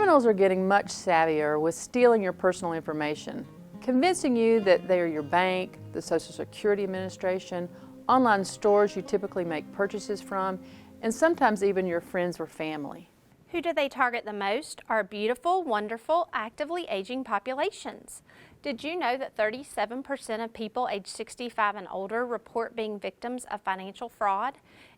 Criminals are getting much savvier with stealing your personal information, convincing you that they are your bank, the Social Security Administration, online stores you typically make purchases from, and sometimes even your friends or family. Who do they target the most? Our beautiful, wonderful, actively aging populations. Did you know that 37% of people aged 65 and older report being victims of financial fraud?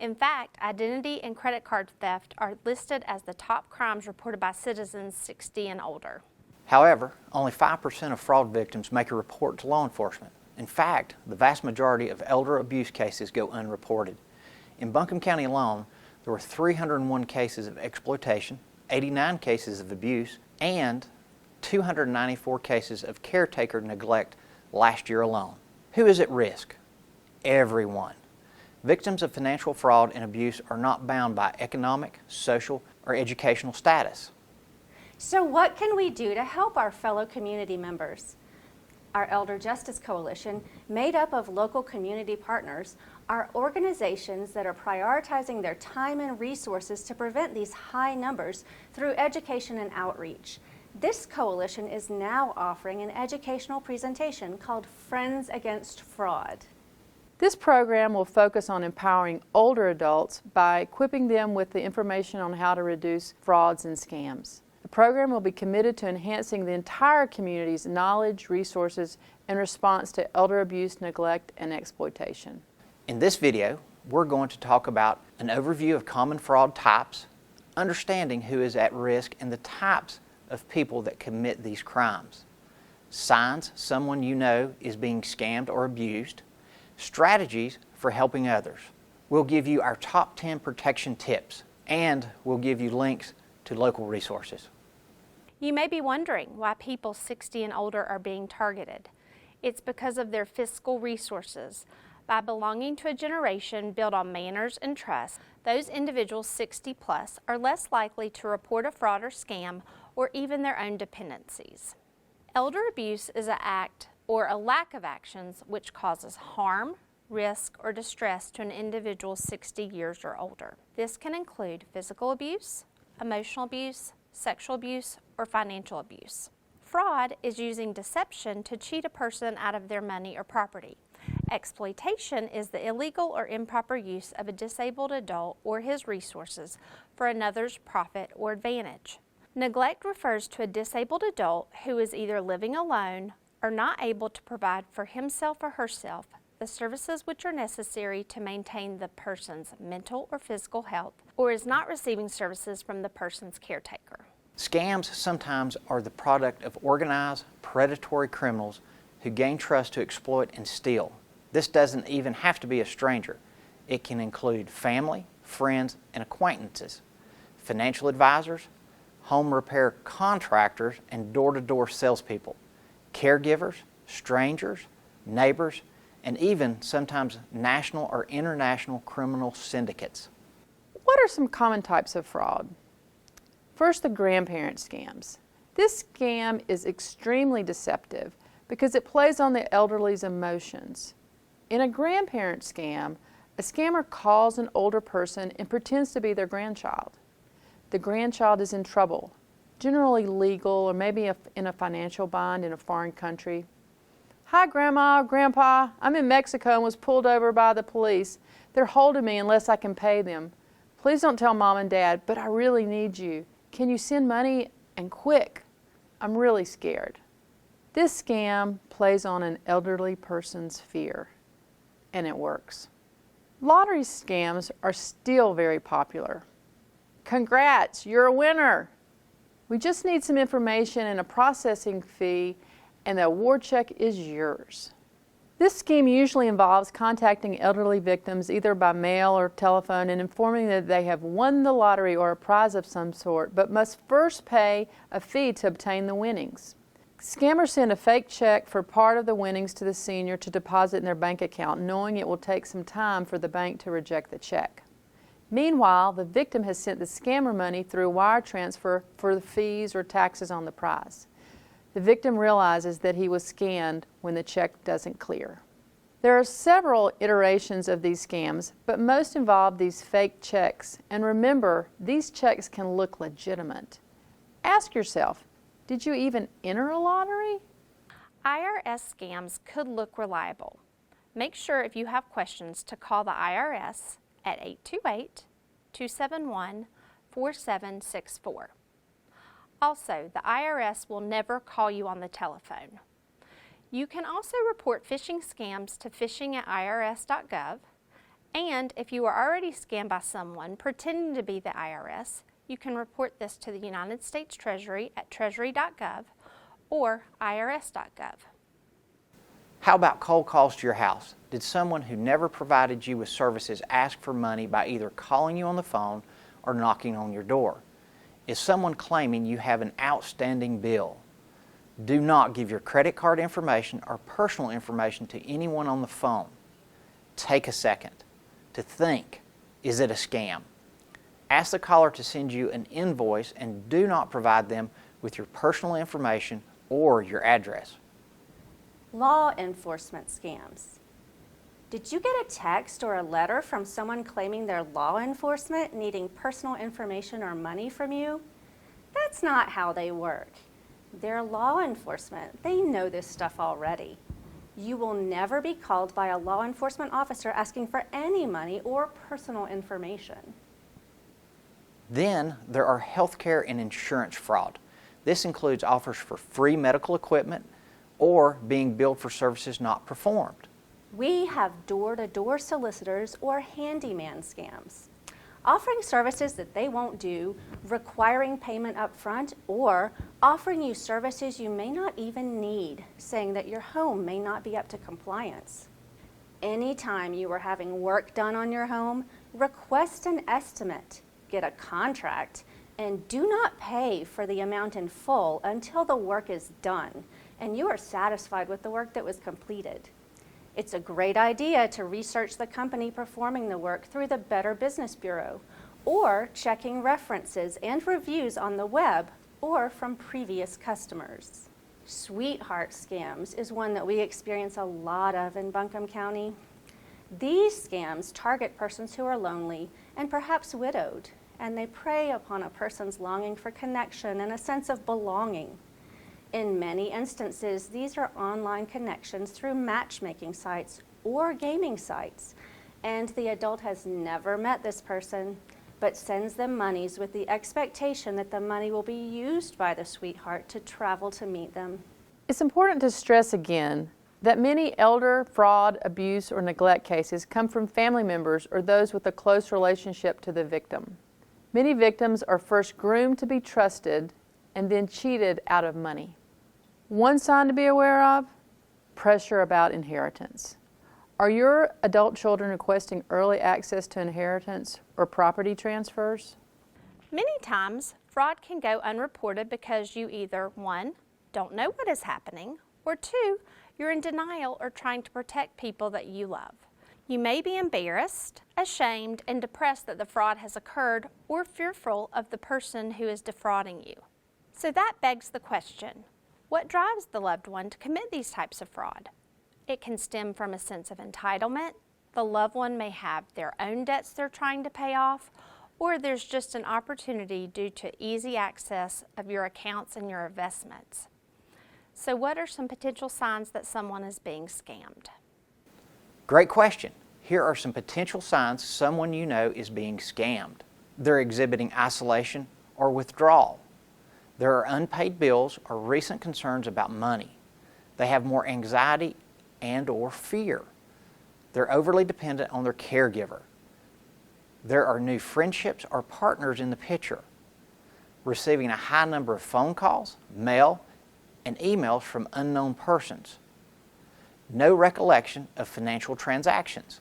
In fact, identity and credit card theft are listed as the top crimes reported by citizens 60 and older. However, only 5% of fraud victims make a report to law enforcement. In fact, the vast majority of elder abuse cases go unreported. In Buncombe County alone, there were 301 cases of exploitation, 89 cases of abuse, and 294 cases of caretaker neglect last year alone. Who is at risk? Everyone. Victims of financial fraud and abuse are not bound by economic, social, or educational status. So what can we do to help our fellow community members? Our Elder Justice Coalition, made up of local community partners, are organizations that are prioritizing their time and resources to prevent these high numbers through education and outreach. This coalition is now offering an educational presentation called Friends Against Fraud. This program will focus on empowering older adults by equipping them with the information on how to reduce frauds and scams. The program will be committed to enhancing the entire community's knowledge, resources, and response to elder abuse, neglect, and exploitation. In this video, we're going to talk about an overview of common fraud types, understanding who is at risk, and the types of people that commit these crimes, signs someone you know is being scammed or abused, strategies for helping others. We'll give you our top 10 protection tips, and we'll give you links to local resources. You may be wondering why people 60 and older are being targeted. It's because of their fiscal resources. By belonging to a generation built on manners and trust, those individuals 60 plus are less likely to report a fraud or scam or even their own dependencies. Elder abuse is an act or a lack of actions which causes harm, risk, or distress to an individual 60 years or older. This can include physical abuse, emotional abuse, sexual abuse, or financial abuse. Fraud is using deception to cheat a person out of their money or property. Exploitation is the illegal or improper use of a disabled adult or his resources for another's profit or advantage. Neglect refers to a disabled adult who is either living alone or not able to provide for himself or herself the services which are necessary to maintain the person's mental or physical health, or is not receiving services from the person's caretaker. Scams sometimes are the product of organized, predatory criminals who gain trust to exploit and steal. This doesn't even have to be a stranger. It can include family, friends, and acquaintances, financial advisors, home repair contractors, and door-to-door salespeople, caregivers, strangers, neighbors, and even sometimes national or international criminal syndicates. What are some common types of fraud? First, the grandparent scams. This scam is extremely deceptive because it plays on the elderly's emotions. In a grandparent scam, a scammer calls an older person and pretends to be their grandchild. The grandchild is in trouble, generally legal or maybe in a financial bind in a foreign country. Hi, Grandma, Grandpa, I'm in Mexico and was pulled over by the police. They're holding me unless I can pay them. Please don't tell Mom and Dad, but I really need you. Can you send money and quick? I'm really scared. This scam plays on an elderly person's fear, and it works. Lottery scams are still very popular. Congrats, you're a winner. We just need some information and a processing fee, and the award check is yours. This scheme usually involves contacting elderly victims either by mail or telephone and informing them that they have won the lottery or a prize of some sort, but must first pay a fee to obtain the winnings. Scammers send a fake check for part of the winnings to the senior to deposit in their bank account, knowing it will take some time for the bank to reject the check. Meanwhile, the victim has sent the scammer money through wire transfer for the fees or taxes on the prize. The victim realizes that he was scammed when the check doesn't clear. There are several iterations of these scams, but most involve these fake checks. And remember, these checks can look legitimate. Ask yourself, did you even enter a lottery? IRS scams could look reliable. Make sure if you have questions to call the IRS at 828-271-4764. Also, the IRS will never call you on the telephone. You can also report phishing scams to phishing@irs.gov, and if you are already scammed by someone pretending to be the IRS, you can report this to the United States Treasury at treasury.gov or irs.gov. How about cold calls to your house? Did someone who never provided you with services ask for money by either calling you on the phone or knocking on your door? Is someone claiming you have an outstanding bill? Do not give your credit card information or personal information to anyone on the phone. Take a second to think, is it a scam? Ask the caller to send you an invoice and do not provide them with your personal information or your address. Law enforcement scams. Did you get a text or a letter from someone claiming they're law enforcement needing personal information or money from you? That's not how they work. They're law enforcement. They know this stuff already. You will never be called by a law enforcement officer asking for any money or personal information. Then there are healthcare and insurance fraud. This includes offers for free medical equipment or being billed for services not performed. We have door-to-door solicitors or handyman scams, offering services that they won't do, requiring payment up front, or offering you services you may not even need, saying that your home may not be up to compliance. Anytime you are having work done on your home, request an estimate, get a contract, and do not pay for the amount in full until the work is done and you are satisfied with the work that was completed. It's a great idea to research the company performing the work through the Better Business Bureau or checking references and reviews on the web or from previous customers. Sweetheart scams is one that we experience a lot of in Buncombe County. These scams target persons who are lonely and perhaps widowed, and they prey upon a person's longing for connection and a sense of belonging. In many instances, these are online connections through matchmaking sites or gaming sites, and the adult has never met this person, but sends them monies with the expectation that the money will be used by the sweetheart to travel to meet them. It's important to stress again that many elder fraud, abuse, or neglect cases come from family members or those with a close relationship to the victim. Many victims are first groomed to be trusted and then cheated out of money. One sign to be aware of: pressure about inheritance. Are your adult children requesting early access to inheritance or property transfers? Many times, fraud can go unreported because you either, 1, don't know what is happening, or 2, you're in denial or trying to protect people that you love. You may be embarrassed, ashamed, and depressed that the fraud has occurred, or fearful of the person who is defrauding you. So that begs the question, what drives the loved one to commit these types of fraud? It can stem from a sense of entitlement. The loved one may have their own debts they're trying to pay off, or there's just an opportunity due to easy access of your accounts and your investments. So what are some potential signs that someone is being scammed? Great question. Here are some potential signs someone you know is being scammed. They're exhibiting isolation or withdrawal. There are unpaid bills or recent concerns about money. They have more anxiety and/or fear. They're overly dependent on their caregiver. There are new friendships or partners in the picture. Receiving a high number of phone calls, mail, and emails from unknown persons. No recollection of financial transactions.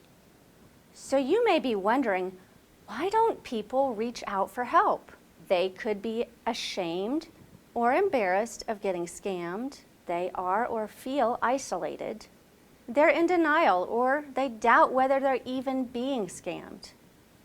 So you may be wondering, why don't people reach out for help? They could be ashamed or embarrassed of getting scammed. They are or feel isolated. They're in denial or they doubt whether they're even being scammed.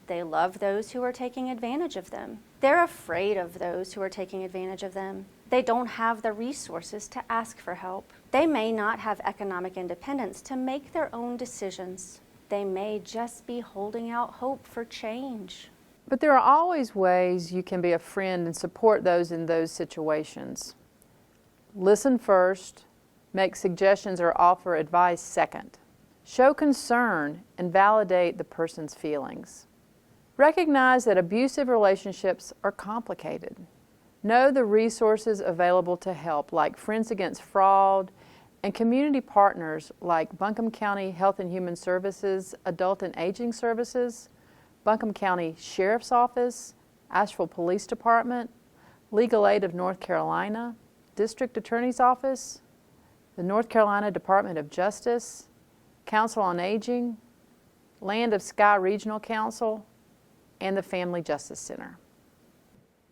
They love those who are taking advantage of them. They're afraid of those who are taking advantage of them. They don't have the resources to ask for help. They may not have economic independence to make their own decisions. They may just be holding out hope for change. But there are always ways you can be a friend and support those in those situations. Listen first, make suggestions or offer advice second. Show concern and validate the person's feelings. Recognize that abusive relationships are complicated. Know the resources available to help, like Friends Against Fraud, and community partners like Buncombe County Health and Human Services, Adult and Aging Services, Buncombe County Sheriff's Office, Asheville Police Department, Legal Aid of North Carolina, District Attorney's Office, the North Carolina Department of Justice, Council on Aging, Land of Sky Regional Council, and the Family Justice Center.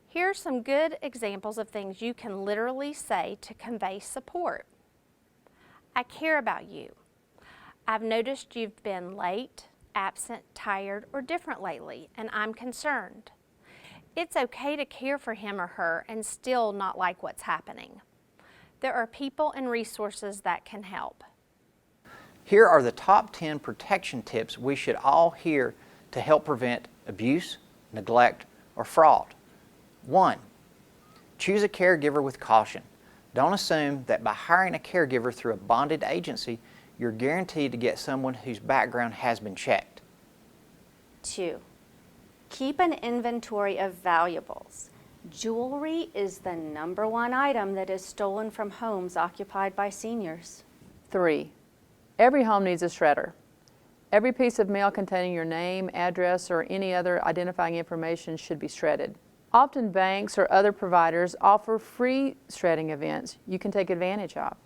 Here are some good examples of things you can literally say to convey support. I care about you. I've noticed you've been late, absent, tired, or different lately, and I'm concerned. It's okay to care for him or her and still not like what's happening. There are people and resources that can help. Here are the top 10 protection tips we should all hear to help prevent abuse, neglect, or fraud. 1. Choose a caregiver with caution. Don't assume that by hiring a caregiver through a bonded agency, you're guaranteed to get someone whose background has been checked. 2. Keep an inventory of valuables. Jewelry is the #1 item that is stolen from homes occupied by seniors. 3. Every home needs a shredder. Every piece of mail containing your name, address, or any other identifying information should be shredded. Often banks or other providers offer free shredding events you can take advantage of.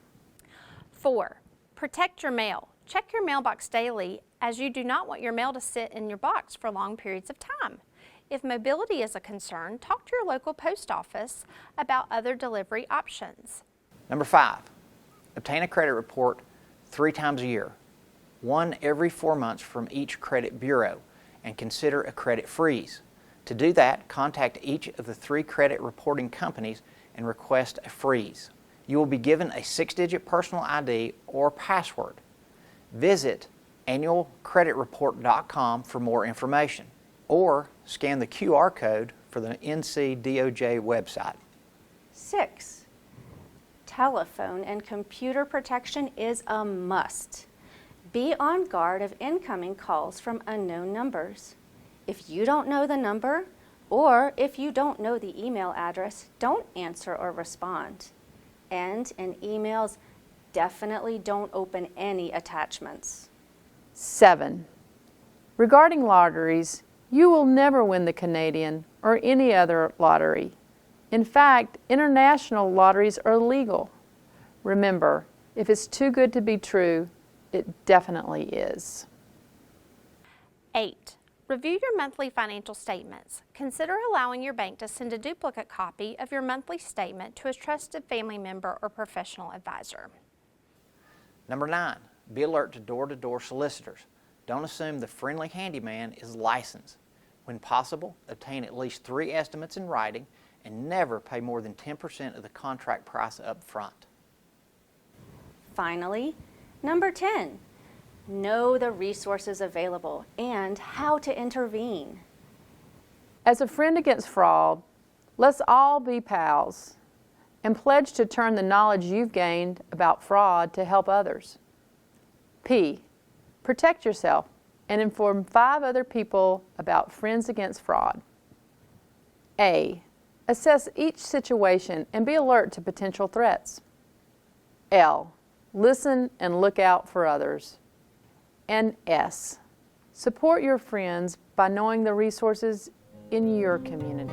4. Protect your mail. Check your mailbox daily, as you do not want your mail to sit in your box for long periods of time. If mobility is a concern, talk to your local post office about other delivery options. 5. Obtain a credit report 3 times a year, one every 4 months from each credit bureau, and consider a credit freeze. To do that, contact each of the 3 credit reporting companies and request a freeze. You will be given a 6-digit personal ID or password. Visit annualcreditreport.com for more information, or scan the QR code for the NCDOJ website. 6. Telephone and computer protection is a must. Be on guard of incoming calls from unknown numbers. If you don't know the number, or if you don't know the email address, don't answer or respond. And in emails, definitely don't open any attachments. 7. Regarding lotteries, you will never win the Canadian or any other lottery. In fact, international lotteries are legal. Remember, if it's too good to be true, it definitely is. 8. Review your monthly financial statements. Consider allowing your bank to send a duplicate copy of your monthly statement to a trusted family member or professional advisor. 9. Be alert to door-to-door solicitors. Don't assume the friendly handyman is licensed. When possible, obtain at least 3 estimates in writing and never pay more than 10% of the contract price up front. Finally, 10. Know the resources available and how to intervene. As a friend against fraud, let's all be pals and pledge to turn the knowledge you've gained about fraud to help others. P. Protect yourself and inform 5 other people about Friends Against Fraud. A. Assess each situation and be alert to potential threats. L. Listen and look out for others. And S. Support your friends by knowing the resources in your community.